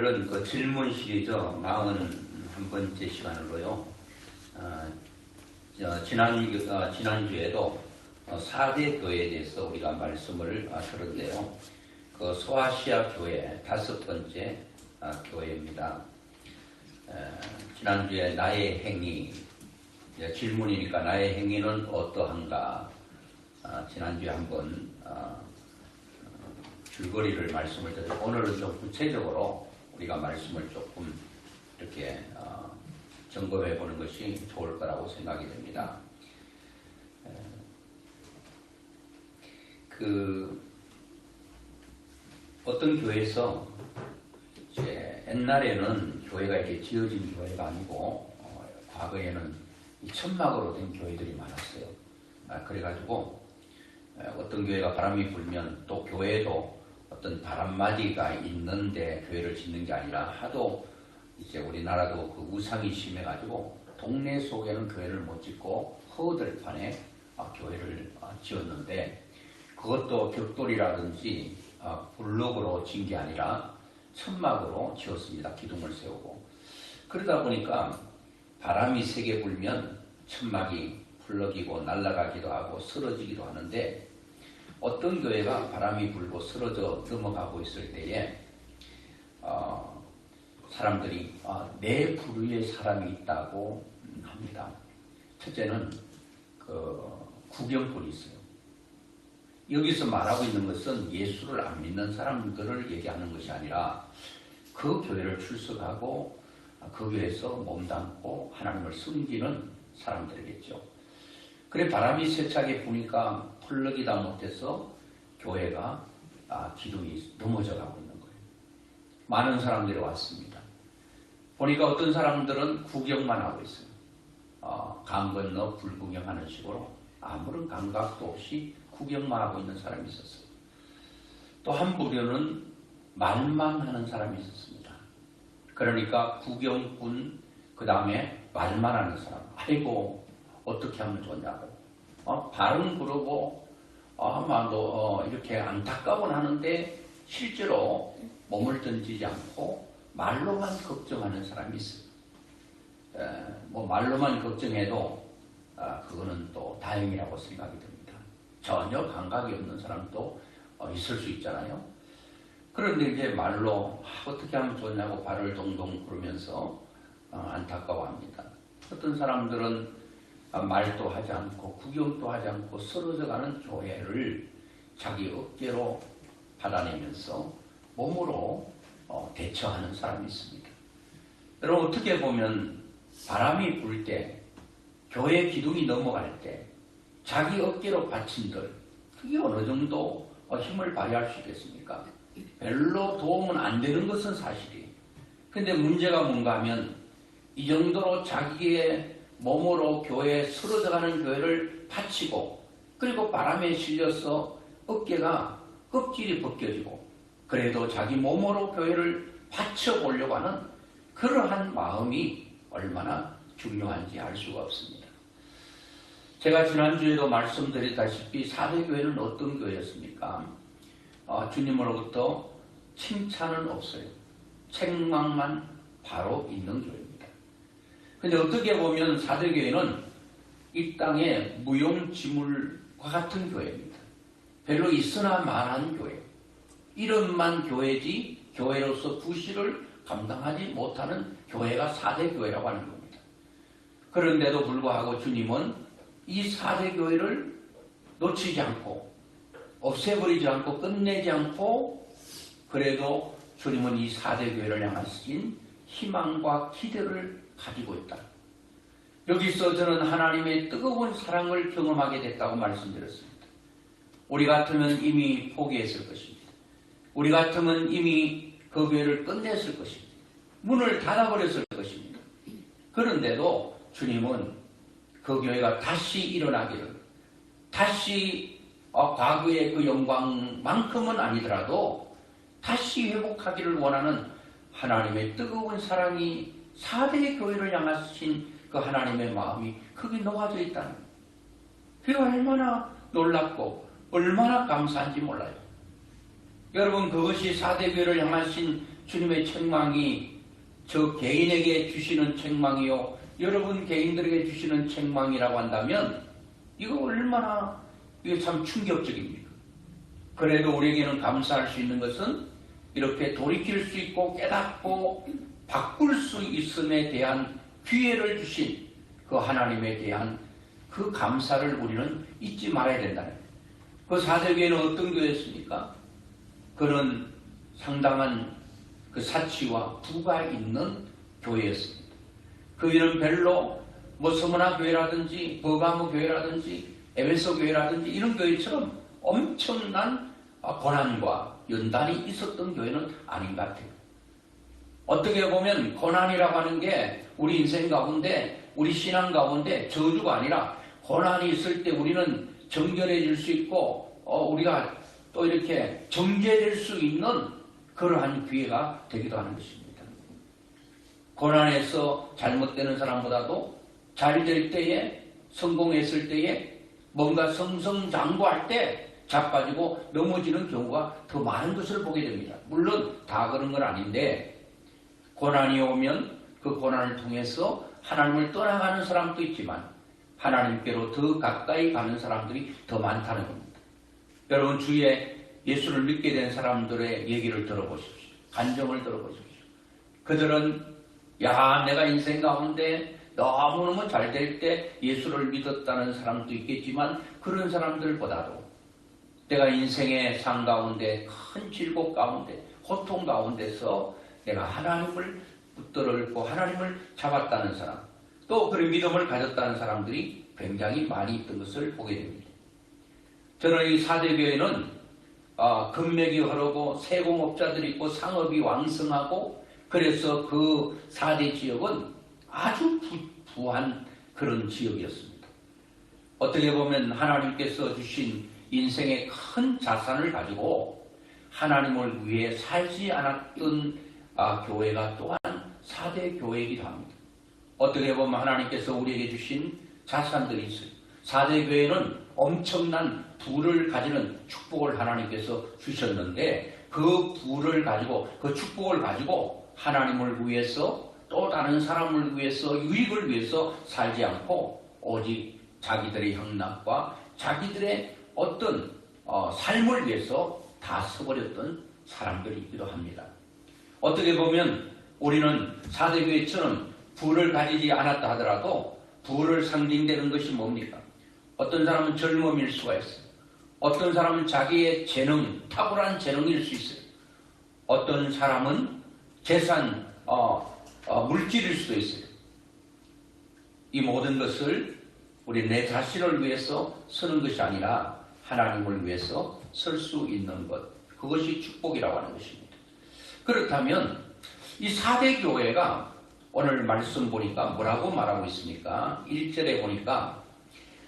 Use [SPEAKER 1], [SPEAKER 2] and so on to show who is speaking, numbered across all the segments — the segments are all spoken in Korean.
[SPEAKER 1] 오늘은 그 질문 시리즈 41번째 시간으로요. 지난주에도 4대 교회에 대해서 우리가 말씀을 들었는데요. 그 소아시아 교회 5번째 교회입니다. 지난주에 나의 행위, 질문이니까 나의 행위는 어떠한가? 지난주에 한번 줄거리를 말씀을 드리고 오늘은 좀 구체적으로 우리가 말씀을 조금 이렇게 점검해 보는 것이 좋을 거라고 생각이 됩니다. 어떤 교회에서 이제 옛날에는 교회가 이렇게 지어진 교회가 아니고 과거에는 이 천막으로 된 교회들이 많았어요. 그래가지고 어떤 교회가 바람이 불면 또 교회도 어떤 바람맞이가 있는데 교회를 짓는 게 아니라 하도 이제 우리나라도 그 우상이 심해가지고 동네 속에는 교회를 못 짓고 허들판에 교회를 지었는데 그것도 벽돌이라든지 블록으로 지은 게 아니라 천막으로 지었습니다. 기둥을 세우고. 그러다 보니까 바람이 세게 불면 천막이 풀러기고 날아가기도 하고 쓰러지기도 하는데 어떤 교회가 바람이 불고 쓰러져 넘어가고 있을 때에 사람들이 내 부류에 사람이 있다고 합니다. 첫째는 구경꾼이 있어요. 여기서 말하고 있는 것은 예수를 안 믿는 사람들을 얘기하는 것이 아니라 그 교회를 출석하고 그 교회에서 몸담고 하나님을 숨기는 사람들이겠죠. 그래 바람이 세차게 부니까 풀러기다 못해서 교회가 기둥이 넘어져 가고 있는 거예요. 많은 사람들이 왔습니다. 보니까 어떤 사람들은 구경만 하고 있어요. 강 건너 불구경하는 식으로 아무런 감각도 없이 구경만 하고 있는 사람이 있었어요. 또 한 부류는 말만 하는 사람이 있었습니다. 그러니까 구경꾼 그 다음에 말만 하는 사람. 아이고 어떻게 하면 좋냐고. 발은 그러고 이렇게 안타까운 하는데 실제로 몸을 던지지 않고 말로만 걱정하는 사람이 있어요. 말로만 걱정해도 그거는 또 다행이라고 생각이 듭니다. 전혀 감각이 없는 사람도 있을 수 있잖아요. 그런데 이제 말로 어떻게 하면 좋냐고 발을 동동 구르면서 안타까워합니다. 어떤 사람들은 말도 하지 않고 구경도 하지 않고 쓰러져가는 교회를 자기 어깨로 받아내면서 몸으로 대처하는 사람이 있습니다. 여러분 어떻게 보면 바람이 불 때 교회 기둥이 넘어갈 때 자기 어깨로 받친들 그게 어느 정도 힘을 발휘할 수 있겠습니까? 별로 도움은 안 되는 것은 사실이에요. 근데 문제가 뭔가 하면 이 정도로 자기의 몸으로 교회에 쓰러져가는 교회를 받치고 그리고 바람에 실려서 어깨가 껍질이 벗겨지고 그래도 자기 몸으로 교회를 받쳐보려고 하는 그러한 마음이 얼마나 중요한지 알 수가 없습니다. 제가 지난주에도 말씀드렸다시피 4대 교회는 어떤 교회였습니까? 주님으로부터 칭찬은 없어요. 책망만 바로 있는 교회입니다. 근데 어떻게 보면 4대 교회는 이 땅의 무용지물과 같은 교회입니다. 별로 있으나 마나한 교회. 이름만 교회지 교회로서 구실을 감당하지 못하는 교회가 4대 교회라고 하는 겁니다. 그런데도 불구하고 주님은 이 4대 교회를 놓치지 않고 없애버리지 않고 끝내지 않고 그래도 주님은 이 4대 교회를 향하신 희망과 기대를 가지고 있다. 여기서 저는 하나님의 뜨거운 사랑을 경험하게 됐다고 말씀드렸습니다. 우리 같으면 이미 포기했을 것입니다. 우리 같으면 이미 그 교회를 끝냈을 것입니다. 문을 닫아버렸을 것입니다. 그런데도 주님은 그 교회가 다시 일어나기를 다시 과거의 그 영광만큼은 아니더라도 다시 회복하기를 원하는 하나님의 뜨거운 사랑이 4대 교회를 향하신 그 하나님의 마음이 거기 녹아져 있다는 거예요. 그게 얼마나 놀랍고 얼마나 감사한지 몰라요. 여러분, 그것이 사대교회를 향하신 주님의 책망이 저 개인에게 주시는 책망이요, 여러분 개인들에게 주시는 책망이라고 한다면 이거 얼마나 이게 참 충격적입니까? 그래도 우리에게는 감사할 수 있는 것은 이렇게 돌이킬 수 있고 깨닫고 바꿀 수 있음에 대한 기회를 주신 그 하나님에 대한 그 감사를 우리는 잊지 말아야 된다는 거예요. 그 사대교회는 어떤 교회였습니까? 그는 상당한 그 사치와 부가 있는 교회였습니다. 그 교회는 별로 뭐 서문화 교회라든지 버가모 교회라든지 에베소 교회라든지 이런 교회처럼 엄청난 고난과 연단이 있었던 교회는 아닌 것 같아요. 어떻게 보면 고난이라고 하는 게 우리 인생 가운데, 우리 신앙 가운데 저주가 아니라 고난이 있을 때 우리는 정결해질 수 있고 우리가 또 이렇게 정죄될 수 있는 그러한 기회가 되기도 하는 것입니다. 고난에서 잘못되는 사람보다도 잘 될 때에, 성공했을 때에, 뭔가 성성장구할 때 자빠지고 넘어지는 경우가 더 많은 것을 보게 됩니다. 물론 다 그런 건 아닌데, 고난이 오면 그 고난을 통해서 하나님을 떠나가는 사람도 있지만 하나님께로 더 가까이 가는 사람들이 더 많다는 겁니다. 여러분, 주위에 예수를 믿게 된 사람들의 얘기를 들어보십시오. 간증을 들어보십시오. 그들은 내가 인생 가운데 너무너무 잘 될 때 예수를 믿었다는 사람도 있겠지만 그런 사람들보다도 내가 인생의 상 가운데 큰 질곡 가운데 고통 가운데서 내가 하나님을 붙들고 하나님을 잡았다는 사람, 또 그런 믿음을 가졌다는 사람들이 굉장히 많이 있던 것을 보게 됩니다. 저는 이 사대교회는 금맥이 흐르고 세공업자들이 있고 상업이 왕성하고 그래서 그 사대 지역은 아주 부한 그런 지역이었습니다. 어떻게 보면 하나님께서 주신 인생의 큰 자산을 가지고 하나님을 위해 살지 않았던 교회가 또한 사대 교회이기도 합니다. 어떻게 보면 하나님께서 우리에게 주신 자산들이 있어요. 사대 교회는 엄청난 부를 가지는 축복을 하나님께서 주셨는데 그 부를 가지고, 그 축복을 가지고 하나님을 위해서 또 다른 사람을 위해서, 유익을 위해서 살지 않고 오직 자기들의 향락과 자기들의 어떤 삶을 위해서 다 서버렸던 사람들이기도 합니다. 어떻게 보면 우리는 사대교회처럼 부를 가지지 않았다 하더라도 부를 상징되는 것이 뭡니까? 어떤 사람은 젊음일 수가 있어요. 어떤 사람은 자기의 재능, 탁월한 재능일 수 있어요. 어떤 사람은 재산, 물질일 수도 있어요. 이 모든 것을 우리 내 자신을 위해서 쓰는 것이 아니라 하나님을 위해서 쓸 수 있는 것, 그것이 축복이라고 하는 것입니다. 그렇다면 이 사대 교회가 오늘 말씀 보니까 뭐라고 말하고 있습니까? 1절에 보니까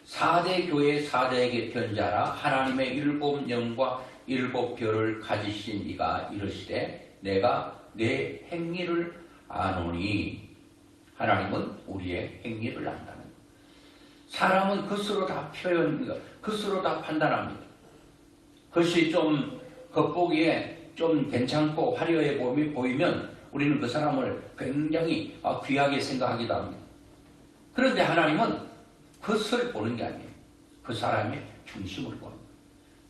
[SPEAKER 1] 사대 교회 사대에게 편지하라. 하나님의 7영과 7별을 가지신 이가 이르시되 내가 내 행위를 아노니. 하나님은 우리의 행위를 안다는 것. 사람은 그것으로 다 표현합니다. 그것으로 다 판단합니다. 그것이 좀 겉보기에 좀 괜찮고 화려해 보이면 우리는 그 사람을 굉장히 귀하게 생각하기도 합니다. 그런데 하나님은 그것을 보는 게 아니에요. 그 사람의 중심을 보는 거예요.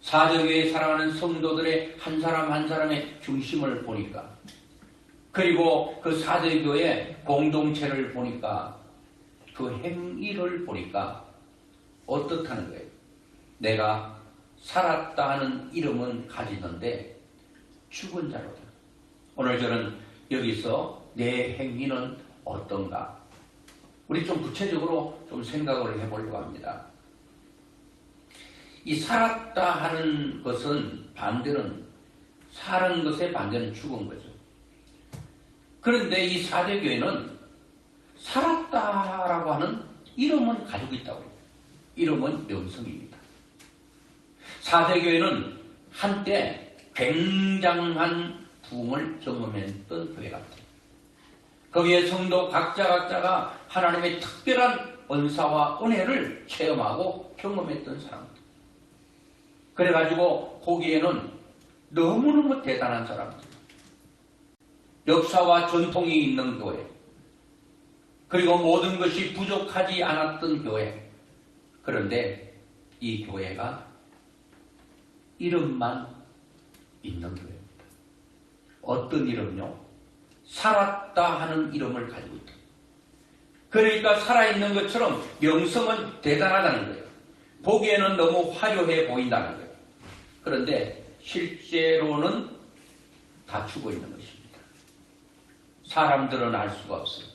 [SPEAKER 1] 사대교회에 살아가는 성도들의 한 사람 한 사람의 중심을 보니까, 그리고 그 사대교회 공동체를 보니까, 그 행위를 보니까 어떻다는 거예요? 내가 살았다 하는 이름은 가지는데 죽은 자로다. 오늘 저는 여기서 내 행위는 어떤가? 우리 좀 구체적으로 좀 생각을 해보려고 합니다. 이 살았다 하는 것은 반대는, 사는 것의 반대는 죽은 거죠. 그런데 이 사대교회는 살았다라고 하는 이름은 가지고 있다고 해요. 이름은 명성입니다. 사대교회는 한때 굉장한 부흥을 경험했던 교회 같아요. 거기에 성도 각자가 하나님의 특별한 은사와 은혜를 체험하고 경험했던 사람들. 그래가지고 거기에는 너무너무 대단한 사람들. 역사와 전통이 있는 교회. 그리고 모든 것이 부족하지 않았던 교회. 그런데 이 교회가 이름만 있는 교회입니다. 어떤 이름요? 살았다 하는 이름을 가지고 있다. 그러니까 살아있는 것처럼 명성은 대단하다는 거예요. 보기에는 너무 화려해 보인다는 거예요. 그런데 실제로는 다 죽어 있는 것입니다. 사람들은 알 수가 없어요.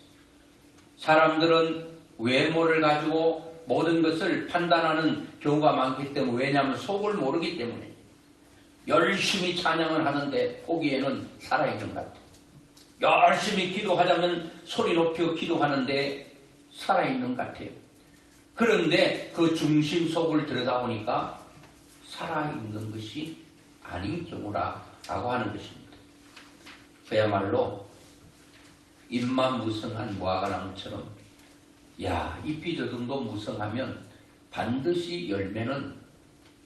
[SPEAKER 1] 사람들은 외모를 가지고 모든 것을 판단하는 경우가 많기 때문에, 왜냐하면 속을 모르기 때문에 열심히 찬양을 하는데 보기에는 살아있는 것 같아요. 열심히 기도하자면 소리 높여 기도하는데 살아있는 것 같아요. 그런데 그 중심 속을 들여다보니까 살아있는 것이 아닌 경우라고 하는 것입니다. 그야말로 잎만 무성한 무화과나무처럼, 야, 잎이 저 정도 무성하면 반드시 열매는,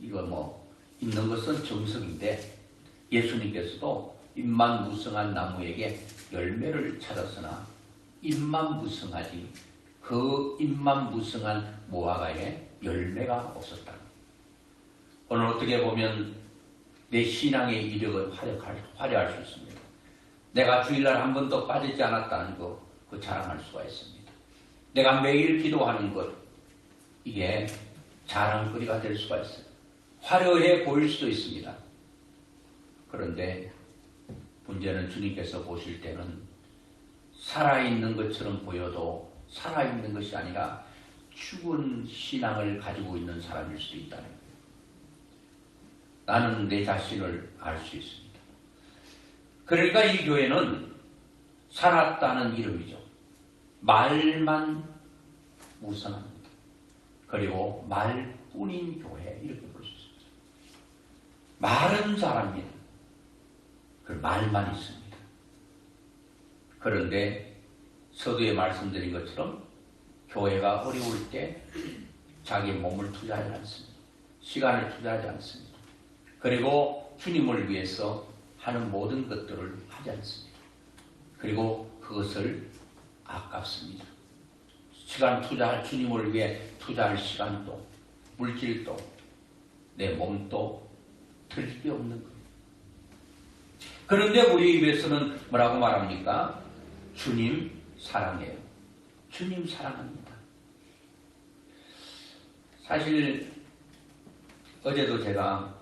[SPEAKER 1] 이거 뭐 있는 것은 정석인데, 예수님께서도 잎만 무성한 나무에게 열매를 찾았으나 잎만 무성하지 그 잎만 무성한 무화과에 열매가 없었다. 오늘 어떻게 보면 내 신앙의 이력을 화려할 수 있습니다. 내가 주일날 한 번도 빠지지 않았다는 거, 그 자랑할 수가 있습니다. 내가 매일 기도하는 것, 이게 자랑거리가 될 수가 있어요. 화려해 보일 수도 있습니다. 그런데 문제는 주님께서 보실 때는 살아있는 것처럼 보여도 살아있는 것이 아니라 죽은 신앙을 가지고 있는 사람일 수도 있다는 거예요. 나는 내 자신을 알 수 있습니다. 그러니까 이 교회는 살았다는 이름이죠. 말만 무성합니다. 그리고 말뿐인 교회, 이렇게 볼 수 있습니다. 말은 잘합니다. 그 말만 있습니다. 그런데 서두에 말씀드린 것처럼 교회가 어려울 때 자기 몸을 투자하지 않습니다. 시간을 투자하지 않습니다. 그리고 주님을 위해서 하는 모든 것들을 하지 않습니다. 그리고 그것을 아깝습니다. 시간 투자할, 주님을 위해 투자할 시간도, 물질도, 내 몸도 틀 게 없는 거예요. 그런데 우리 입에서는 뭐라고 말합니까? 주님 사랑해요. 주님 사랑합니다. 사실 어제도 제가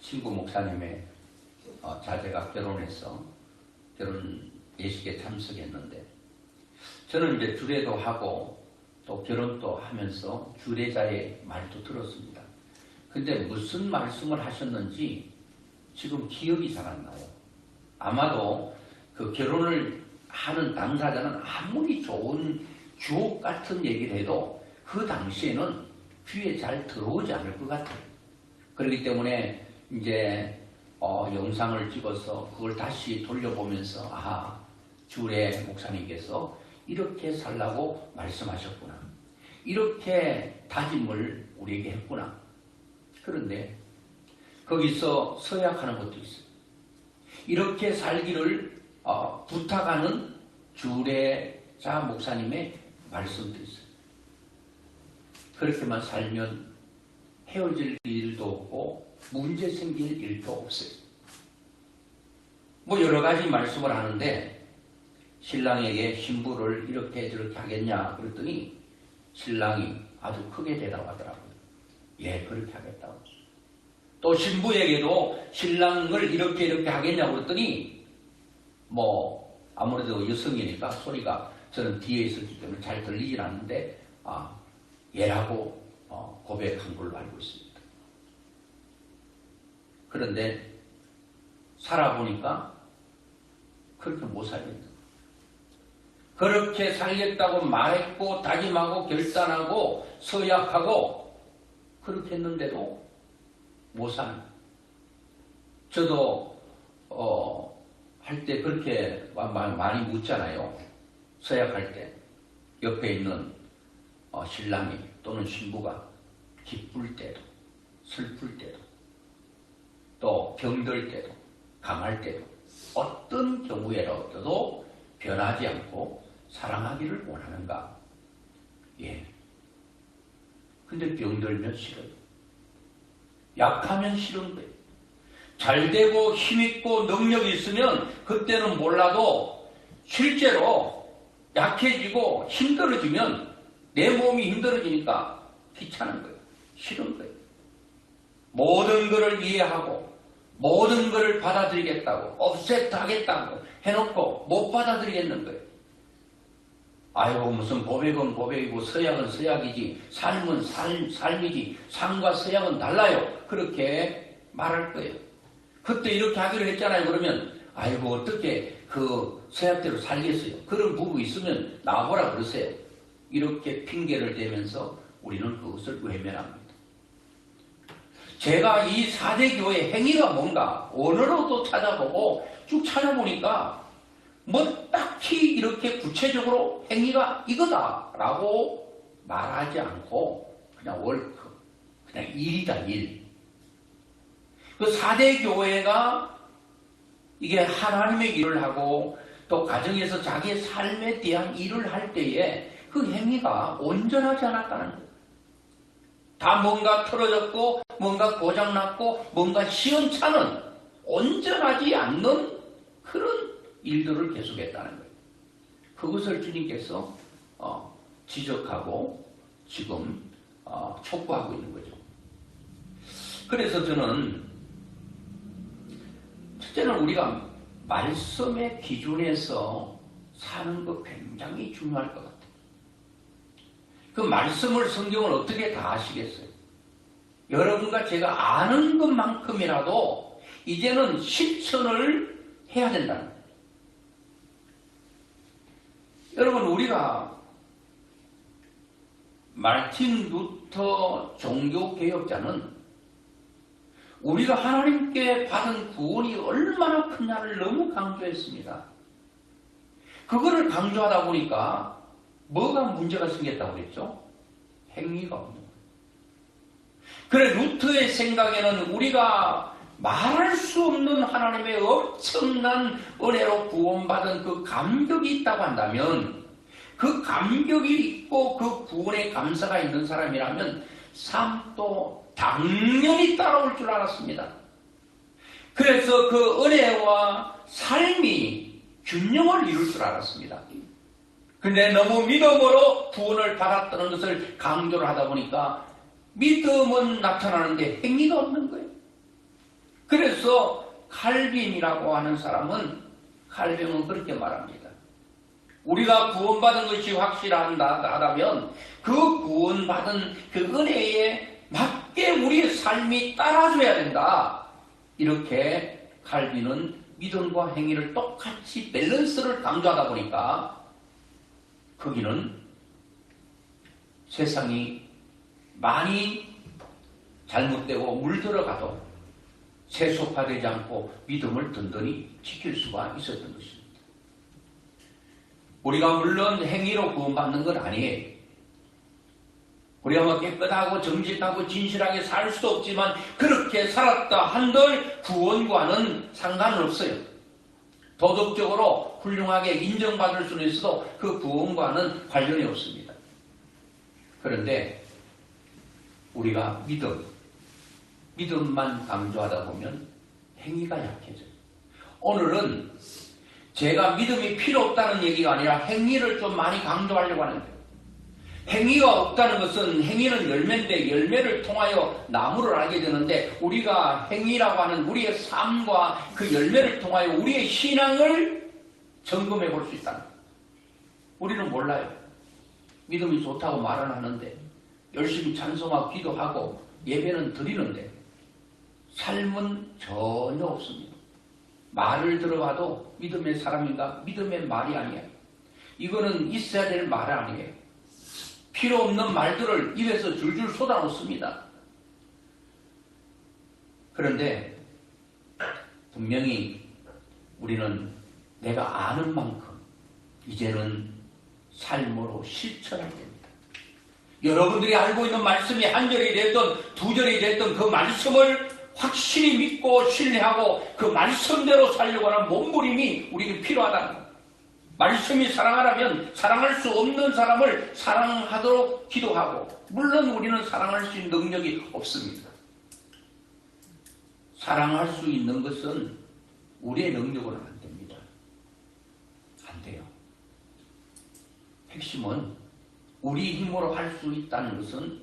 [SPEAKER 1] 친구 목사님의 자제가 결혼해서 결혼 예식에 참석했는데, 저는 이제 주례도 하고 또 결혼도 하면서 주례자의 말도 들었습니다. 근데 무슨 말씀을 하셨는지 지금 기억이 잘 안 나요. 아마도 그 결혼을 하는 당사자는 아무리 좋은 주옥 같은 얘기를 해도 그 당시에는 귀에 잘 들어오지 않을 것 같아요. 그렇기 때문에 이제 영상을 찍어서 그걸 다시 돌려보면서, 주례 목사님께서 이렇게 살라고 말씀하셨구나, 이렇게 다짐을 우리에게 했구나. 그런데 거기서 서약하는 것도 있어요. 이렇게 살기를 부탁하는 주례자 목사님의 말씀도 있어요. 그렇게만 살면 헤어질 일도 없고 문제 생길 일도 없어요. 뭐 여러 가지 말씀을 하는데, 신랑에게 신부를 이렇게 저렇게 하겠냐 그랬더니 신랑이 아주 크게 대답하더라고요. 예, 그렇게 하겠다고. 또 신부에게도 신랑을 이렇게 하겠냐고 그랬더니, 뭐 아무래도 여성이니까 소리가 저는 뒤에 있었기 때문에 잘 들리진 않는데 예라고 고백한 걸로 알고 있습니다. 그런데 살아보니까 그렇게 못 살겠다. 그렇게 살겠다고 말했고 다짐하고 결단하고 서약하고 그렇게 했는데도 못 사는. 저도 할 때 그렇게 많이 묻잖아요. 서약할 때 옆에 있는 신랑이 또는 신부가 기쁠 때도 슬플 때도 병들 때도 강할 때도 어떤 경우에라도 변하지 않고 사랑하기를 원하는가? 예. 근데 병들면 싫어요. 약하면 싫은 거예요. 잘 되고 힘있고 능력이 있으면 그때는 몰라도 실제로 약해지고 힘들어지면 내 몸이 힘들어지니까 귀찮은 거예요. 싫은 거예요. 모든 것을 이해하고 모든 것을 받아들이겠다고 없애하겠다고 해놓고 못 받아들이겠는 거예요. 아이고 무슨 고백은 고백이고 서약은 서약이지 삶은 삶이지 삶과 서약은 달라요. 그렇게 말할 거예요. 그때 이렇게 하기로 했잖아요. 그러면 아이고 어떻게 그 서약대로 살겠어요. 그런 부부 있으면 나와보라 그러세요. 이렇게 핑계를 대면서 우리는 그것을 외면합니다. 제가 이 4대 교회 행위가 뭔가 언어로도 찾아보고 쭉 찾아보니까 뭐 딱히 이렇게 구체적으로 행위가 이거다라고 말하지 않고 그냥 월크, 그냥 일이다 일. 그 4대 교회가 이게 하나님의 일을 하고 또 가정에서 자기의 삶에 대한 일을 할 때에 그 행위가 온전하지 않았다는 거예요. 다 뭔가 틀어졌고 뭔가 고장났고 뭔가 시원찮은 온전하지 않는 그런 일들을 계속했다는 거예요. 그것을 주님께서 지적하고 지금 촉구하고 있는 거죠. 그래서 저는 첫째는 우리가 말씀의 기준에서 사는 거 굉장히 중요할 것 같아요. 그 말씀을 성경을 어떻게 다 아시겠어요? 여러분과 제가 아는 것만큼이라도 이제는 실천을 해야 된다는 거예요. 여러분 우리가 마틴 루터 종교개혁자는 우리가 하나님께 받은 구원이 얼마나 크냐를 너무 강조했습니다. 그거를 강조하다 보니까 뭐가 문제가 생겼다고 그랬죠? 행위가 없는 거예요. 그래 루터의 생각에는 우리가 말할 수 없는 하나님의 엄청난 은혜로 구원받은 그 감격이 있다고 한다면 그 감격이 있고 그 구원의 감사가 있는 사람이라면 삶도 당연히 따라올 줄 알았습니다. 그래서 그 은혜와 삶이 균형을 이룰 줄 알았습니다. 근데 너무 믿음으로 구원을 받았다는 것을 강조를 하다 보니까 믿음은 나타나는데 행위가 없는 거예요. 그래서 칼빈이라고 하는 사람은 칼빈은 그렇게 말합니다. 우리가 구원받은 것이 확실하다면 그 구원받은 그 은혜에 맞게 우리의 삶이 따라줘야 된다. 이렇게 칼빈은 믿음과 행위를 똑같이 밸런스를 강조하다 보니까 거기는 세상이 많이 잘못되고 물들어가도 세속화되지 않고 믿음을 든든히 지킬 수가 있었던 것입니다. 우리가 물론 행위로 구원받는 건 아니에요. 우리가 뭐 깨끗하고 정직하고 진실하게 살 수도 없지만 그렇게 살았다 한들 구원과는 상관은 없어요. 도덕적으로 훌륭하게 인정받을 수는 있어도 그 구원과는 관련이 없습니다. 그런데 우리가 믿음만 강조하다 보면 행위가 약해져요. 오늘은 제가 믿음이 필요 없다는 얘기가 아니라 행위를 좀 많이 강조하려고 하는데요. 행위가 없다는 것은 행위는 열매인데 열매를 통하여 나무를 알게 되는데 우리가 행위라고 하는 우리의 삶과 그 열매를 통하여 우리의 신앙을 점검해 볼 수 있다는 거예요. 우리는 몰라요. 믿음이 좋다고 말은 하는데 열심히 찬송하고 기도하고 예배는 드리는데 삶은 전혀 없습니다. 말을 들어봐도 믿음의 사람인가? 믿음의 말이 아니에요. 이거는 있어야 될 말 아니에요. 필요 없는 말들을 입에서 줄줄 쏟아놓습니다. 그런데 분명히 우리는 내가 아는 만큼 이제는 삶으로 실천할 됩니다. 여러분들이 알고 있는 말씀이 한 절이 됐든 두 절이 됐든 그 말씀을 확실히 믿고 신뢰하고 그 말씀대로 살려고 하는 몸부림이 우리에게 필요하다는 거예요. 말씀이 사랑하라면 사랑할 수 없는 사람을 사랑하도록 기도하고, 물론 우리는 사랑할 수 있는 능력이 없습니다. 사랑할 수 있는 것은 우리의 능력으로는 안 됩니다. 안 돼요. 핵심은 우리 힘으로 할 수 있다는 것은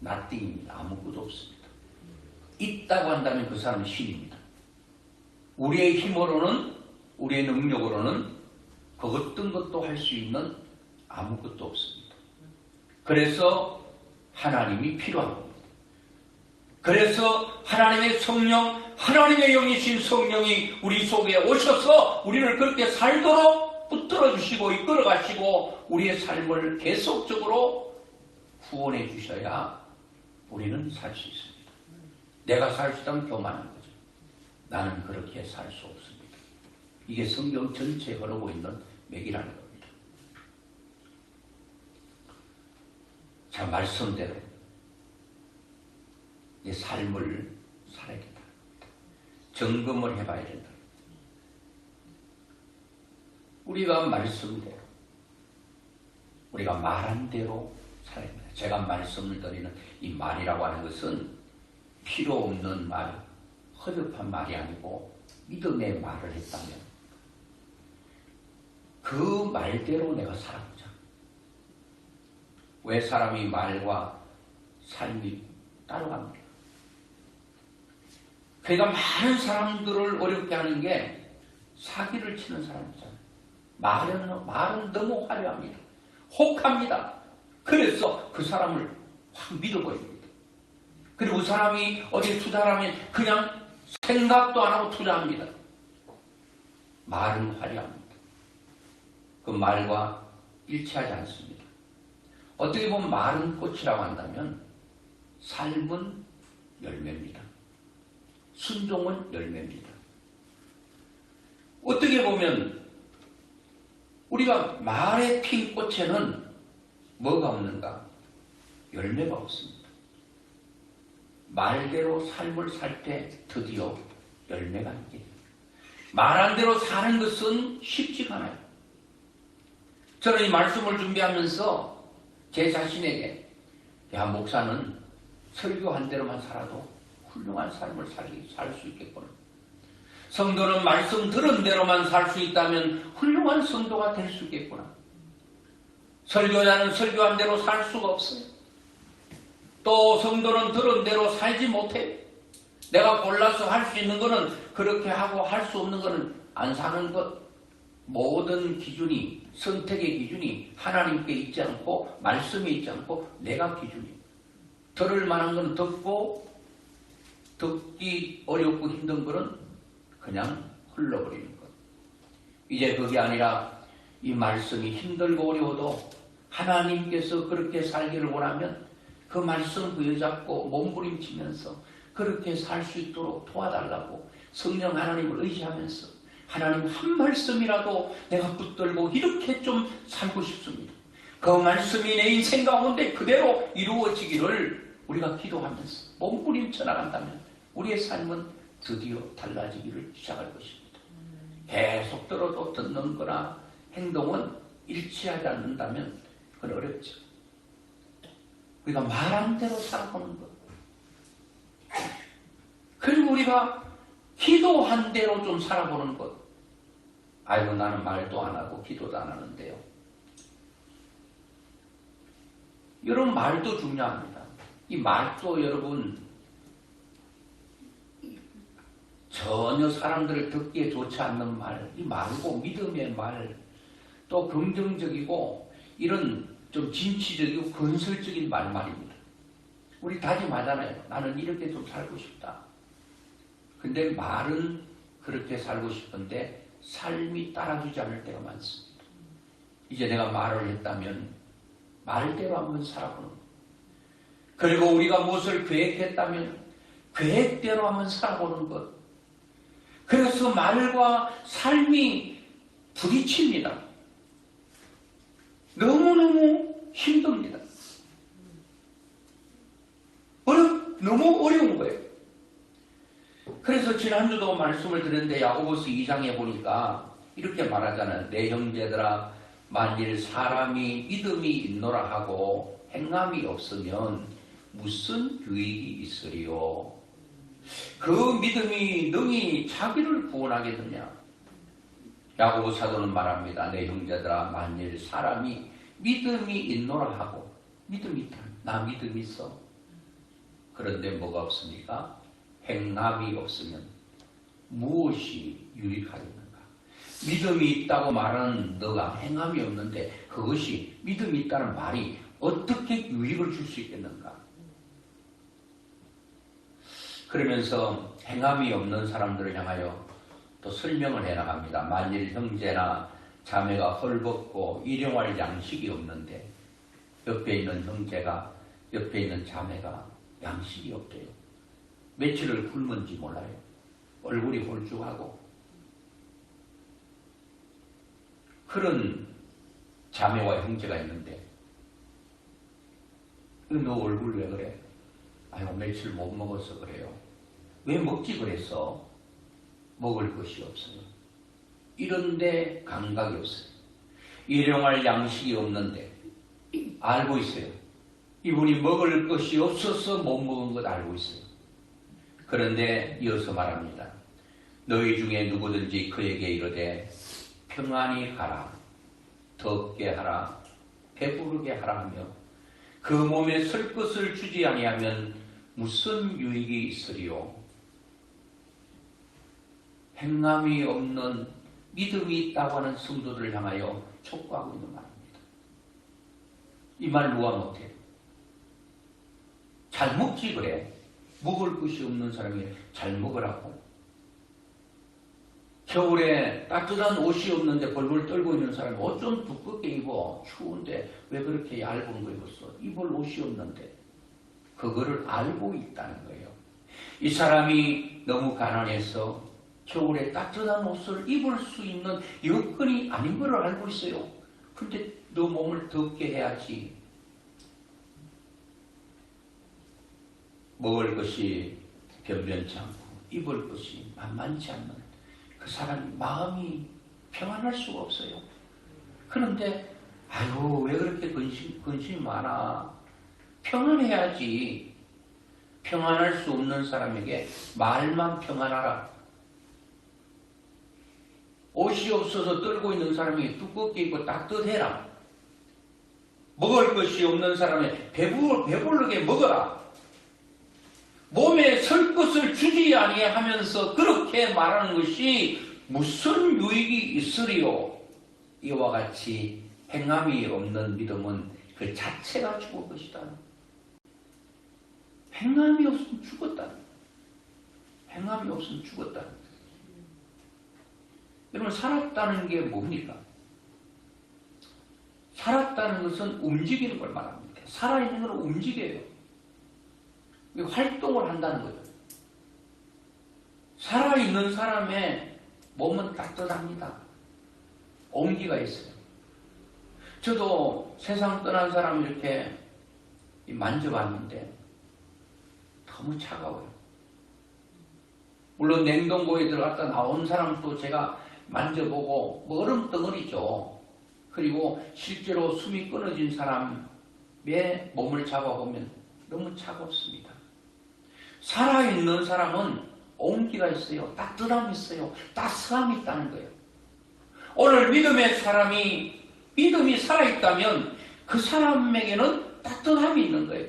[SPEAKER 1] nothing입니다. 아무것도 없습니다. 있다고 한다면 그 사람은 신입니다. 우리의 힘으로는, 우리의 능력으로는 그 어떤 것도 할 수 있는 아무것도 없습니다. 그래서 하나님이 필요한 겁니다. 그래서 하나님의 성령, 하나님의 영이신 성령이 우리 속에 오셔서 우리를 그렇게 살도록 붙들어 주시고 이끌어 가시고 우리의 삶을 계속적으로 후원해 주셔야 우리는 살 수 있습니다. 내가 살 수 있다면 교만한 거죠. 나는 그렇게 살 수 없습니다. 이게 성경 전체에 흐르고 있는 맥이라는 겁니다. 자, 말씀대로 내 삶을 살아야겠다. 점검을 해봐야 된다. 우리가 말씀대로, 우리가 말한 대로 살아야 됩니다. 제가 말씀을 드리는 이 말이라고 하는 것은 필요 없는 말, 허접한 말이 아니고 믿음의 말을 했다면 그 말대로 내가 살아보자. 왜 사람이 말과 삶이 따라갑니까? 그러니까 많은 사람들을 어렵게 하는 게 사기를 치는 사람이잖아요. 말은 너무 화려합니다. 혹합니다. 그래서 그 사람을 확 믿어버립니다. 그리고 그 사람이 어디 투자하면 그냥 생각도 안 하고 투자합니다. 말은 화려합니다. 그 말과 일치하지 않습니다. 어떻게 보면 말은 꽃이라고 한다면 삶은 열매입니다. 순종은 열매입니다. 어떻게 보면 우리가 말에 핀 꽃에는 뭐가 없는가? 열매가 없습니다. 말대로 삶을 살 때 드디어 열매가 있게 됩니다. 말한 대로 사는 것은 쉽지가 않아요. 저는 이 말씀을 준비하면서 제 자신에게, 야, 목사는 설교한 대로만 살아도 훌륭한 삶을 살 수 있겠구나. 성도는 말씀 들은 대로만 살 수 있다면 훌륭한 성도가 될 수 있겠구나. 설교자는 설교한 대로 살 수가 없어요. 또 성도는 들은 대로 살지 못해요. 내가 골라서 할 수 있는 거는 그렇게 하고 할 수 없는 거는 안 사는 것. 모든 기준이, 선택의 기준이 하나님께 있지 않고 말씀에 있지 않고 내가 기준이에요. 들을 만한 건 듣고 듣기 어렵고 힘든 거는 그냥 흘러버리는 것. 이제 그게 아니라 이 말씀이 힘들고 어려워도 하나님께서 그렇게 살기를 원하면 그 말씀 부여잡고 몸부림치면서 그렇게 살 수 있도록 도와달라고 성령 하나님을 의지하면서 하나님 한 말씀이라도 내가 붙들고 이렇게 좀 살고 싶습니다. 그 말씀이 내 인생 가운데 그대로 이루어지기를 우리가 기도하면서 몸부림쳐 나간다면 우리의 삶은 드디어 달라지기를 시작할 것입니다. 계속 들어도 듣는 거나 행동은 일치하지 않는다면 그건 어렵죠. 우리가 말한 대로 살아보는 것. 그리고 우리가 기도한 대로 좀 살아보는 것. 아이고, 나는 말도 안 하고 기도도 안 하는데요. 여러분, 말도 중요합니다. 이 말도 여러분 전혀 사람들을 듣기에 좋지 않는 말, 이 말고 믿음의 말, 또 긍정적이고 이런 좀 진취적이고 건설적인 말입니다. 우리 다짐하잖아요. 나는 이렇게 좀 살고 싶다. 근데 말은 그렇게 살고 싶은데 삶이 따라주지 않을 때가 많습니다. 이제 내가 말을 했다면 말대로 한번 살아보는 것. 그리고 우리가 무엇을 계획했다면 계획대로 한번 살아보는 것. 그래서 말과 삶이 부딪힙니다. 너무너무 힘듭니다. 너무 어려운 거예요. 그래서 지난주도 말씀을 드렸는데 야고보서 2장에 보니까 이렇게 말하잖아요. 내 형제들아, 만일 사람이 믿음이 있노라 하고 행함이 없으면 무슨 유익이 있으리요? 그 믿음이 능히 자기를 구원하겠느냐? 야고보 사도는 말합니다. 내 형제들아, 만일 사람이 믿음이 있노라 하고, 믿음이 있다. 나 믿음 있어. 그런데 뭐가 없습니까? 행함이 없으면 무엇이 유익하겠는가? 믿음이 있다고 말하는 너가 행함이 없는데 그것이 믿음이 있다는 말이 어떻게 유익을 줄 수 있겠는가? 그러면서 행함이 없는 사람들을 향하여 또 설명을 해나갑니다. 만일 형제나 자매가 헐벗고 일용할 양식이 없는데 옆에 있는 형제가, 옆에 있는 자매가 양식이 없대요. 며칠을 굶은지 몰라요. 얼굴이 홀쭉하고. 그런 자매와 형제가 있는데 너 얼굴 왜 그래? 아유, 며칠 못 먹어서 그래요. 왜 먹지 그랬어? 먹을 것이 없어요. 이런데 감각이 없어요. 일용할 양식이 없는데 알고 있어요. 이분이 먹을 것이 없어서 못 먹은 것 알고 있어요. 그런데 이어서 말합니다. 너희 중에 누구든지 그에게 이르되 평안히 가라, 덥게 하라, 배부르게 하라 하며 그 몸에 쓸 것을 주지 아니하면 무슨 유익이 있으리요? 행함이 없는 믿음이 있다고 하는 성도들을 향하여 촉구하고 있는 말입니다. 이 말 누가 못해? 잘 먹지 그래. 먹을 것이 없는 사람이 잘 먹으라고. 겨울에 따뜻한 옷이 없는데 벌벌 떨고 있는 사람이 옷 좀 두껍게 입어. 추운데 왜 그렇게 얇은 거 입었어? 입을 옷이 없는데. 그거를 알고 있다는 거예요. 이 사람이 너무 가난해서 겨울에 따뜻한 옷을 입을 수 있는 여건이 아닌 걸 알고 있어요. 근데 너 몸을 덥게 해야지. 먹을 것이 변변치 않고 입을 것이 만만치 않는 그 사람이 마음이 평안할 수가 없어요. 그런데 아유, 왜 그렇게 근심이 많아? 평안해야지. 평안할 수 없는 사람에게 말만 평안하라. 옷이 없어서 떨고 있는 사람에게 두껍게 입고 따뜻해라. 먹을 것이 없는 사람에게 배부르게 먹어라. 몸에 설 것을 주지 아니하면서 그렇게 말하는 것이 무슨 유익이 있으리요? 이와 같이 행함이 없는 믿음은 그 자체가 죽을 것이다. 행함이 없으면 죽었다. 행함이 없으면 죽었다. 여러분, 살았다는 게 뭡니까? 살았다는 것은 움직이는 걸 말합니다. 살아있는 건 움직여요. 활동을 한다는 거예요. 살아있는 사람의 몸은 따뜻합니다. 온기가 있어요. 저도 세상 떠난 사람 이렇게 만져봤는데 너무 차가워요. 물론 냉동고에 들어갔다 나온 사람도 제가 만져보고 뭐 얼음 덩어리죠. 그리고 실제로 숨이 끊어진 사람의 몸을 잡아보면 너무 차갑습니다. 살아있는 사람은 온기가 있어요. 따뜻함이 있어요. 따스함이 있다는 거예요. 오늘 믿음의 사람이 믿음이 살아있다면 그 사람에게는 따뜻함이 있는 거예요.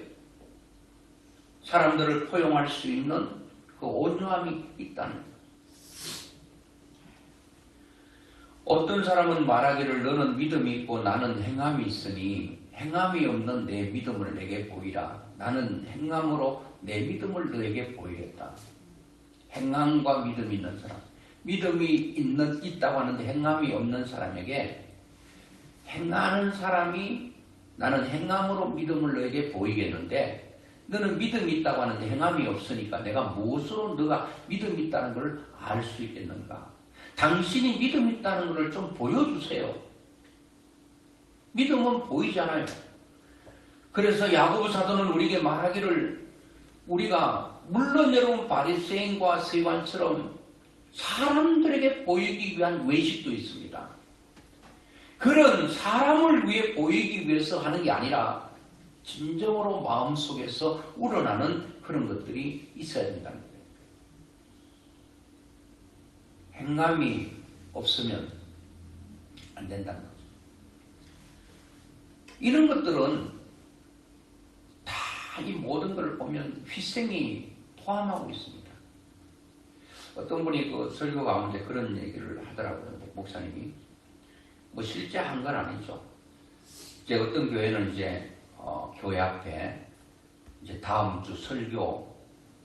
[SPEAKER 1] 사람들을 포용할 수 있는 그 온유함이 있다는 거예요. 어떤 사람은 말하기를 너는 믿음이 있고 나는 행함이 있으니 행함이 없는 내 믿음을 내게 보이라. 나는 행함으로 내 믿음을 너에게 보이겠다. 행함과 믿음이 있는 사람, 믿음이 있다고 하는데 행함이 없는 사람에게 행하는 사람이 나는 행함으로 믿음을 너에게 보이겠는데 너는 믿음이 있다고 하는데 행함이 없으니까 내가 무엇으로 너가 믿음이 있다는 걸 알 수 있겠는가? 당신이 믿음이 있다는 걸 좀 보여주세요. 믿음은 보이잖아요. 그래서 야고보 사도는 우리에게 말하기를 우리가 물론 여러분 바리새인과 서기관처럼 사람들에게 보이기 위한 외식도 있습니다. 그런 사람을 위해 보이기 위해서 하는 게 아니라 진정으로 마음속에서 우러나는 그런 것들이 있어야 된다는 거예요. 행함이 없으면 안 된다는 거죠. 이런 것들은 다 이 모든 걸 보면 희생이 포함하고 있습니다. 어떤 분이 그 설교 가운데 그런 얘기를 하더라고요. 목사님이. 뭐 실제 한 건 아니죠. 이제 어떤 교회는 이제 교회 앞에 이제 다음 주 설교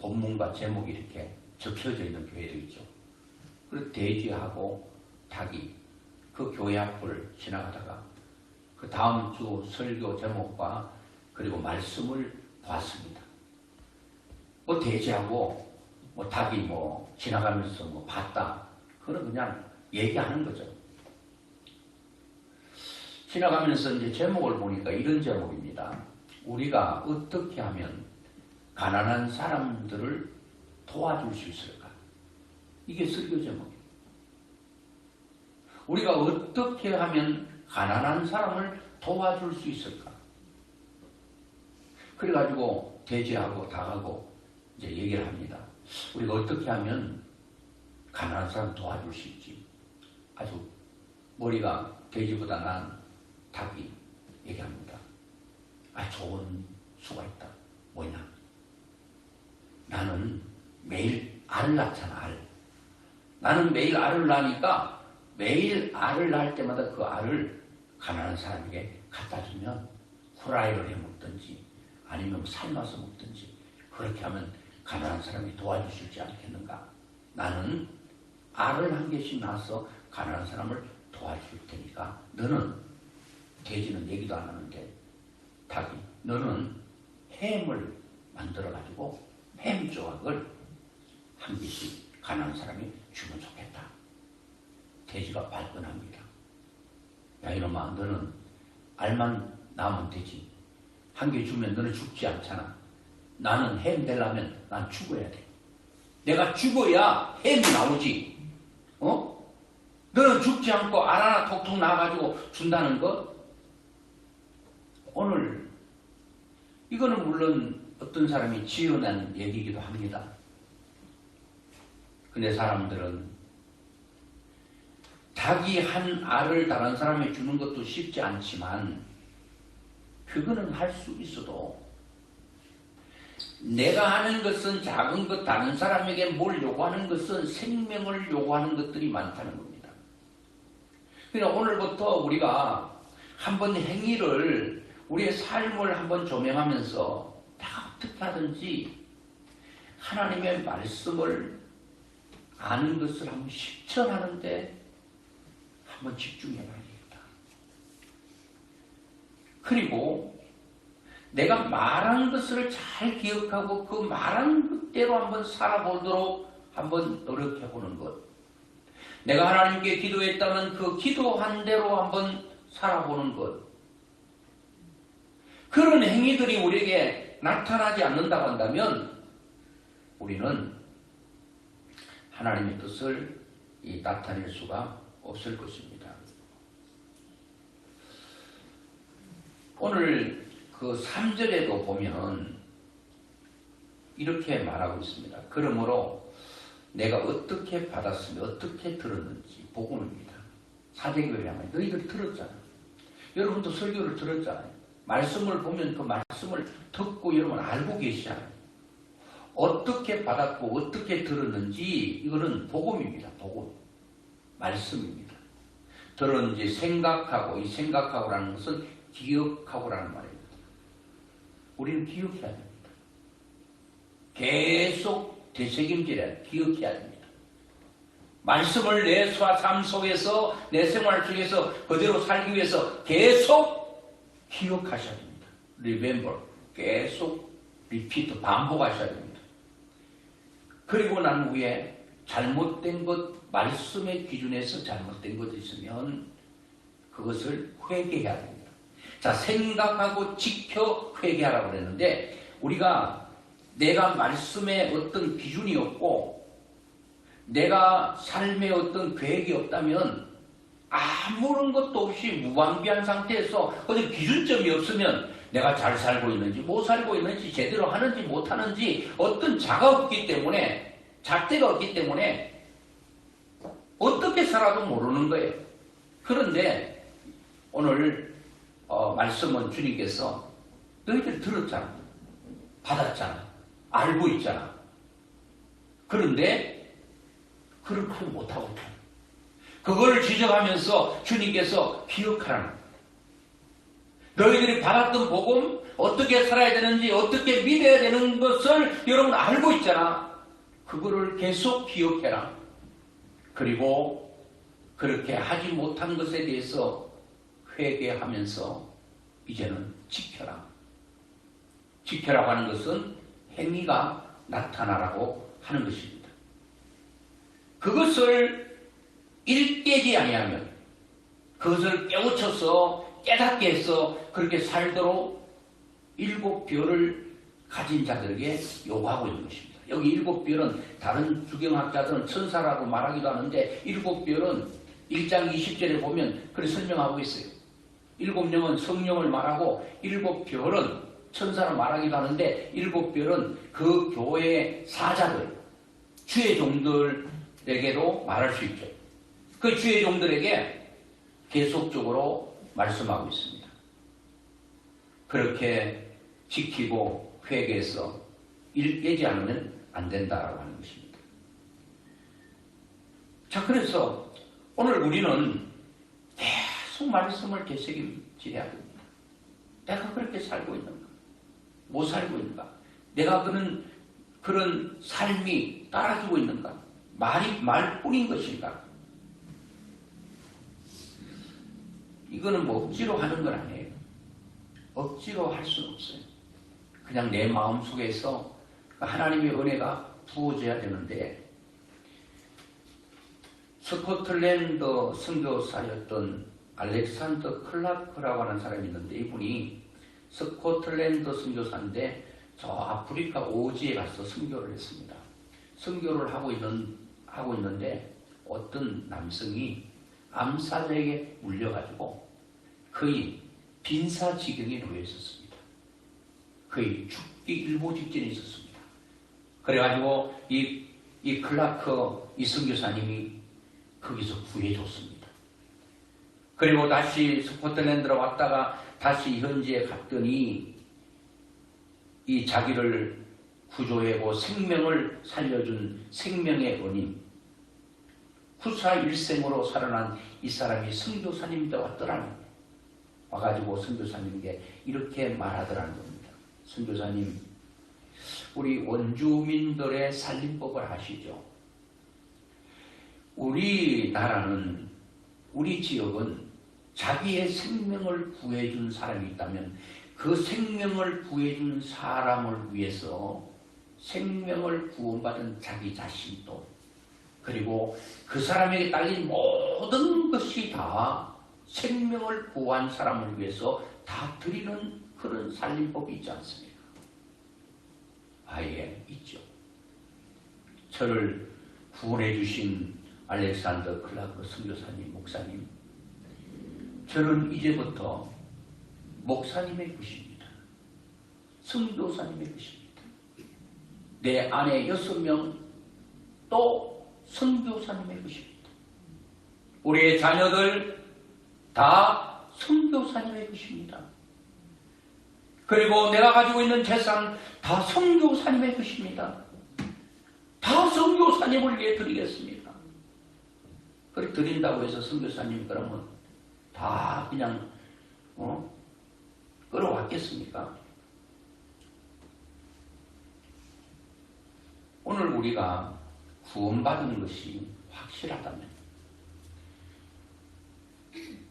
[SPEAKER 1] 본문과 제목이 이렇게 적혀져 있는 교회도 있죠. 그리고 대지하고 닭이 그 교회 앞을 지나가다가 그 다음 주 설교 제목과 그리고 말씀을 보았습니다. 뭐 대지하고 뭐 닭이 뭐 지나가면서 뭐 봤다. 그건 그냥 얘기하는 거죠. 지나가면서 이제 제목을 보니까 이런 제목입니다. 우리가 어떻게 하면 가난한 사람들을 도와줄 수 있을까? 이게 설교 제목이에요. 우리가 어떻게 하면 가난한 사람을 도와줄 수 있을까? 그래가지고 대지하고 닭하고 이제 얘기를 합니다. 우리가 어떻게 하면 가난한 사람 도와줄 수 있지? 아주 머리가 돼지보다 난 닭이 얘기합니다. 좋은 수가 있다. 뭐냐? 나는 매일 알을 낳잖아, 알. 나는 매일 알을 낳으니까 매일 알을 낳을 때마다 그 알을 가난한 사람에게 갖다 주면 후라이를 해 먹든지 아니면 삶아서 먹든지 그렇게 하면 가난한 사람이 도와줄 수 있지 않겠는가? 나는 알을 한 개씩 낳아서 가난한 사람을 도와줄 테니까 너는 돼지는 얘기도 안 하는데 닭이 너는 햄을 만들어가지고 햄 조각을 한 개씩 가난한 사람이 주면 좋겠다. 돼지가 발끈합니다. 야 이놈아 너는 알만 낳으면 되지. 한 개 주면 너는 죽지 않잖아. 나는 햄 되려면 난 죽어야 돼. 내가 죽어야 햄이 나오지. 너는 죽지 않고 알 하나 톡톡 나와가지고 준다는 것? 오늘 이거는 물론 어떤 사람이 지어낸 얘기이기도 합니다. 근데 사람들은 닭이 한 알을 다른 사람에게 주는 것도 쉽지 않지만 그거는 할 수 있어도 내가 하는 것은 작은 것, 다른 사람에게 뭘 요구하는 것은 생명을 요구하는 것들이 많다는 겁니다. 그러니까 오늘부터 우리가 한번 행위를 우리의 삶을 한번 조명하면서 내가 어떻게 하든지 하나님의 말씀을 아는 것을 한번 실천하는데 한번 집중해 봐야겠다. 그리고 내가 말한 것을 잘 기억하고 그 말한 것대로 한번 살아보도록 한번 노력해 보는 것. 내가 하나님께 기도했다면 그 기도한 대로 한번 살아보는 것. 그런 행위들이 우리에게 나타나지 않는다고 한다면 우리는 하나님의 뜻을 나타낼 수가 없을 것입니다. 오늘 그 3절에도 보면 이렇게 말하고 있습니다. 그러므로 내가 어떻게 받았으며 어떻게 들었는지 복음입니다. 사대교회를 향해 너희들 들었잖아요. 여러분도 설교를 들었잖아요. 말씀을 보면 그 말씀을 듣고 여러분 알고 계시잖아요. 어떻게 받았고 어떻게 들었는지 이거는 복음입니다. 복음. 말씀입니다. 들었는지 생각하고 이 생각하고라는 것은 기억하고라는 말입니다. 우리는 기억해야 됩니다. 계속 되새김질해야 기억해야 됩니다. 말씀을 내 삶 속에서 내 생활 속에서 그대로 살기 위해서 계속 기억하셔야 됩니다. Remember. 계속 repeat, 반복하셔야 됩니다. 그리고 난 후에 잘못된 것, 말씀의 기준에서 잘못된 것이 있으면 그것을 회개해야 됩니다. 자, 생각하고 지켜 회개하라고 그랬는데 우리가 내가 말씀에 어떤 기준이 없고 내가 삶에 어떤 계획이 없다면 아무런 것도 없이 무방비한 상태에서 어떤 기준점이 없으면 내가 잘 살고 있는지 못 살고 있는지 제대로 하는지 못하는지 어떤 자가 없기 때문에 잣대가 없기 때문에 어떻게 살아도 모르는 거예요. 그런데 오늘 말씀은 주님께서 너희들 들었잖아. 받았잖아. 알고 있잖아. 그런데 그렇게 못하고 있다. 그걸 지적하면서 주님께서 기억하라는 거예요. 너희들이 받았던 복음, 어떻게 살아야 되는지, 어떻게 믿어야 되는 것을 여러분 알고 있잖아. 그거를 계속 기억해라. 그리고 그렇게 하지 못한 것에 대해서 회개하면서 이제는 지켜라. 지켜라고 하는 것은 행위가 나타나라고 하는 것입니다. 그것을 일깨지 아니하면, 그것을 깨우쳐서 깨닫게 해서 그렇게 살도록 7별을 가진 자들에게 요구하고 있는 것입니다. 여기 7별은 다른 주경학자들은 천사라고 말하기도 하는데 7별은 1장 20절에 보면 그렇게 설명하고 있어요. 7명은 성령을 말하고 7별은 천사로 말하기도 하는데 7별은 그 교회의 사자들, 주의 종들에게도 말할 수 있죠. 그 주의 종들에게 계속적으로 말씀하고 있습니다. 그렇게 지키고 회개해서 일깨지 않으면 안 된다라고 하는 것입니다. 자, 그래서 오늘 우리는 계속 말씀을 되새김질해야 됩니다. 내가 그렇게 살고 있는가? 못 살고 있는가? 내가 그런 삶이 따라주고 있는가? 말뿐인 것인가? 이거는 뭐 억지로 하는 건 아니에요. 억지로 할 수는 없어요. 그냥 내 마음 속에서 하나님의 은혜가 부어져야 되는데, 스코틀랜드 선교사였던 알렉산더 클라크라고 하는 사람이 있는데, 이분이 스코틀랜드 선교사인데 저 아프리카 오지에 가서 선교를 했습니다. 선교를 하고 있는데 어떤 남성이 암살자에게 물려가지고 거의 빈사지경에 놓여 있었습니다. 거의 죽기 일보 직전에 있었습니다. 그래가지고 이 클라크 이 선교사님이 거기서 구해줬습니다. 그리고 다시 스코틀랜드로 왔다가 다시 현지에 갔더니 이 자기를 구조하고 생명을 살려준 생명의 원인, 후사일생으로 살아난 이 사람이 선교사님인데 왔더라는 거예요. 와가지고 선교사님에게 이렇게 말하더라는 겁니다. 선교사님, 우리 원주민들의 살림법을 아시죠? 우리나라는, 우리 지역은 자기의 생명을 구해준 사람이 있다면 그 생명을 구해준 사람을 위해서 생명을 구원받은 자기 자신도, 그리고 그 사람에게 딸린 모든 것이 다 생명을 구한 사람을 위해서 다 드리는 그런 살림법이 있지 않습니까? 아예 있죠. 저를 구원해 주신 알렉산더 클라크 선교사님, 목사님, 저는 이제부터 목사님의 것입니다. 선교사님의 것입니다. 내 아내 6명 또 선교사님의 것입니다. 우리의 자녀들 다 선교사님의 것입니다. 그리고 내가 가지고 있는 재산 다 선교사님의 것입니다. 다 선교사님을 위해 드리겠습니다. 그렇게 드린다고 해서 선교사님 그러면 다 그냥 끌어왔겠습니까? 오늘 우리가 구원받은 것이 확실하다면,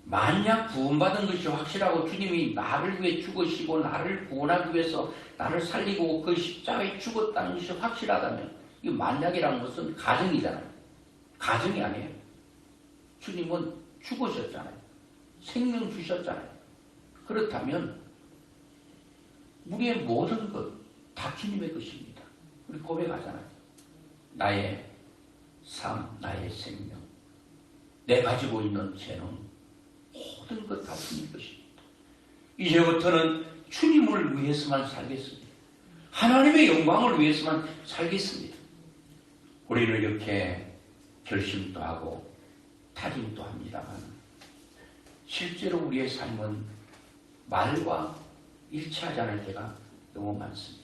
[SPEAKER 1] 만약 구원받은 것이 확실하고 주님이 나를 위해 죽으시고 나를 구원하기 위해서 나를 살리고 그 십자가에 죽었다는 것이 확실하다면, 이 만약이라는 것은 가정이잖아요. 가정이 아니에요. 주님은 죽으셨잖아요. 생명 주셨잖아요. 그렇다면 우리의 모든 것 다 주님의 것입니다. 우리 고백하잖아요. 나의 삶, 나의 생명, 내 가지고 있는 죄는 모든 것 다 주님 것입니다. 이제부터는 주님을 위해서만 살겠습니다. 하나님의 영광을 위해서만 살겠습니다. 우리는 이렇게 결심도 하고 다짐도 합니다만 실제로 우리의 삶은 말과 일치하지 않을 때가 너무 많습니다.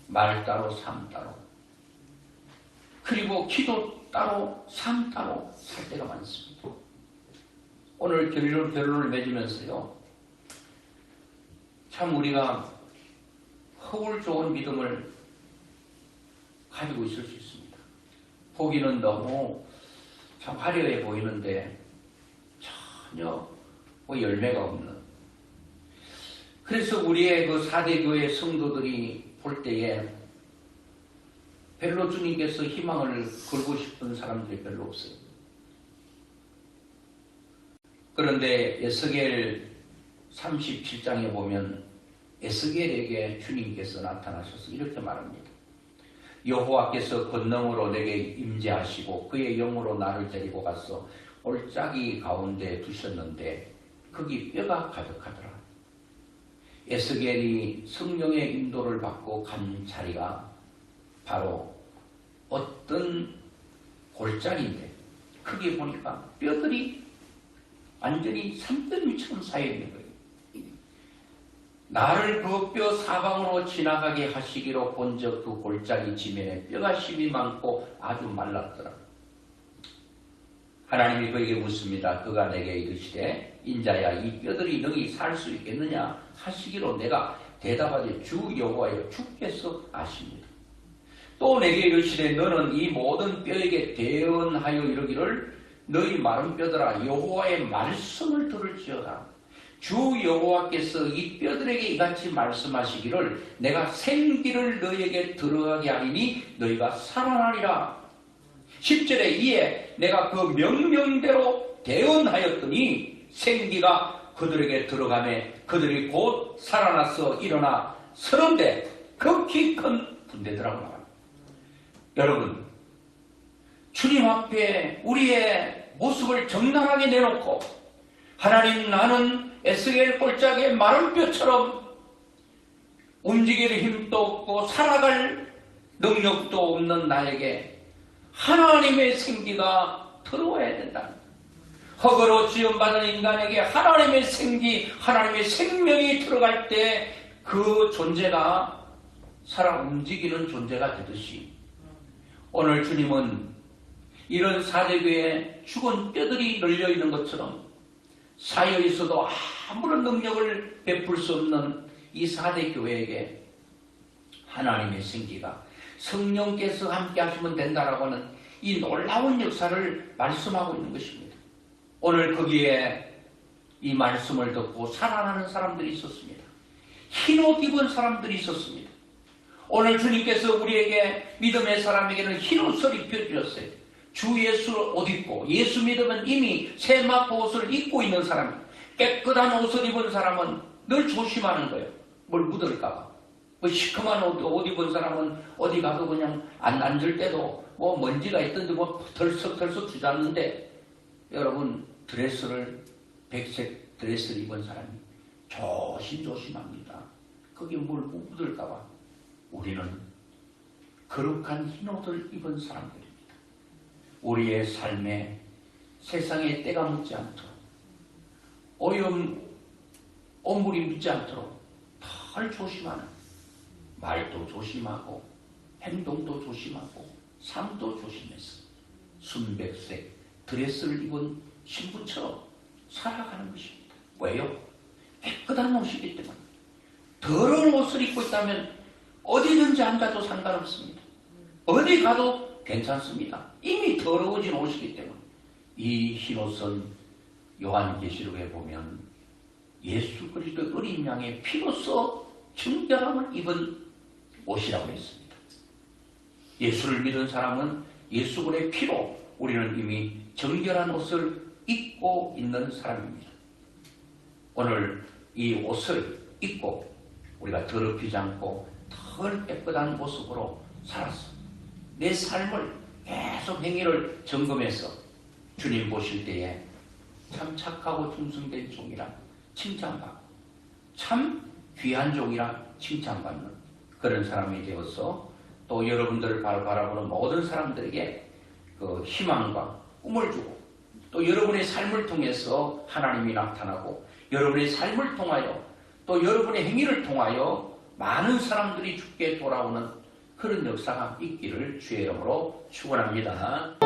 [SPEAKER 1] 말 따로 삶 따로, 그리고 기도 따로 삶 따로 살 때가 많습니다. 오늘 결론을 맺으면서요, 참 우리가 허울 좋은 믿음을 가지고 있을 수 있습니다. 보기는 너무 참 화려해 보이는데 전혀 열매가 없는. 그래서 우리의 그 4대 교회 성도들이 볼 때에 별로 주님께서 희망을 걸고 싶은 사람들이 별로 없어요. 그런데 에스겔 37장에 보면 에스겔에게 주님께서 나타나셔서 이렇게 말합니다. 여호와께서 권능으로 내게 임재하시고 그의 영으로 나를 데리고 가서 올짜기 가운데 두셨는데 거기 뼈가 가득하더라. 에스겔이 성령의 인도를 받고 간 자리가 바로 어떤 골짜기인데 거기 보니까 뼈들이 완전히 산더미처럼 쌓여있는 거예요. 나를 그 뼈 사방으로 지나가게 하시기로 본적 그 골짜기 지면에 뼈가 심이 많고 아주 말랐더라. 하나님이 그에게 묻습니다. 그가 내게 이르시되 인자야 이 뼈들이 능히 살 수 있겠느냐 하시기로 내가 대답하되 주 여호와여 주께서 아십니다. 또 내게 이르시되 너는 이 모든 뼈에게 대언하여 이르기를 너희 마른 뼈들아 여호와의 말씀을 들을지어다. 주 여호와께서 이 뼈들에게 이같이 말씀하시기를 내가 생기를 너희에게 들어가게 하리니 너희가 살아나리라. 10절에 이에 내가 그 명령대로 대언하였더니 생기가 그들에게 들어가매 그들이 곧 살아나서 일어나 서는데 극히 큰 분대더라고 말합니다. 여러분, 주님 앞에 우리의 모습을 적나라하게 내놓고 하나님 나는 에스겔 골짜기의 마른 뼈처럼 움직일 힘도 없고 살아갈 능력도 없는 나에게 하나님의 생기가 들어와야 된다. 흙으로 지음받은 인간에게 하나님의 생기, 하나님의 생명이 들어갈 때 그 존재가 살아 움직이는 존재가 되듯이 오늘 주님은 이런 사대교에 죽은 뼈들이 널려있는 것처럼 쌓여있어도 아무런 능력을 베풀 수 없는 이 사대교회에게 하나님의 생기가 성령께서 함께 하시면 된다라고 하는 이 놀라운 역사를 말씀하고 있는 것입니다. 오늘 거기에 이 말씀을 듣고 살아나는 사람들이 있었습니다. 흰옷 입은 사람들이 있었습니다. 오늘 주님께서 우리에게 믿음의 사람에게는 흰옷을 입혀주셨어요. 주 예수 옷 입고 예수 믿으면 이미 세마포 옷을 입고 있는 사람, 깨끗한 옷을 입은 사람은 늘 조심하는 거예요. 뭘 묻을까봐. 뭐 시커먼 옷 입은 사람은 어디 가도 그냥 안 앉을 때도 뭐 먼지가 있던지 뭐 덜썩덜썩 주저앉는데 여러분 드레스를 백색 드레스를 입은 사람이 조심조심합니다. 거기 뭘 묻을까봐. 우리는 거룩한 흰 옷을 입은 사람들입니다. 우리의 삶에 세상에 때가 묻지 않도록 오염 오물이 묻지 않도록 덜 조심하는 말도 조심하고 행동도 조심하고 삶도 조심해서 순백색 드레스를 입은 신부처럼 살아가는 것입니다. 왜요? 깨끗한 옷이기 때문에. 더러운 옷을 입고 있다면 어디든지 안 가도 상관없습니다. 어디 가도 괜찮습니다. 이미 더러워진 옷이기 때문에. 이 흰옷은 요한계시록에 보면 예수 그리스도의 어린 양의 피로써 정결함을 입은 옷이라고 했습니다. 예수를 믿은 사람은 예수의 피로 우리는 이미 정결한 옷을 입고 있는 사람입니다. 오늘 이 옷을 입고 우리가 더럽히지 않고 덜 깨끗한 모습으로 살았어. 내 삶을 계속 행위를 점검해서 주님 보실 때에 참 착하고 충성된 종이라 칭찬받고 참 귀한 종이라 칭찬받는 그런 사람이 되어서 또 여러분들을 바라보는 모든 사람들에게 그 희망과 꿈을 주고 또 여러분의 삶을 통해서 하나님이 나타나고 여러분의 삶을 통하여 또 여러분의 행위를 통하여 많은 사람들이 주께 돌아오는 그런 역사가 있기를 주의 이름으로 축원합니다.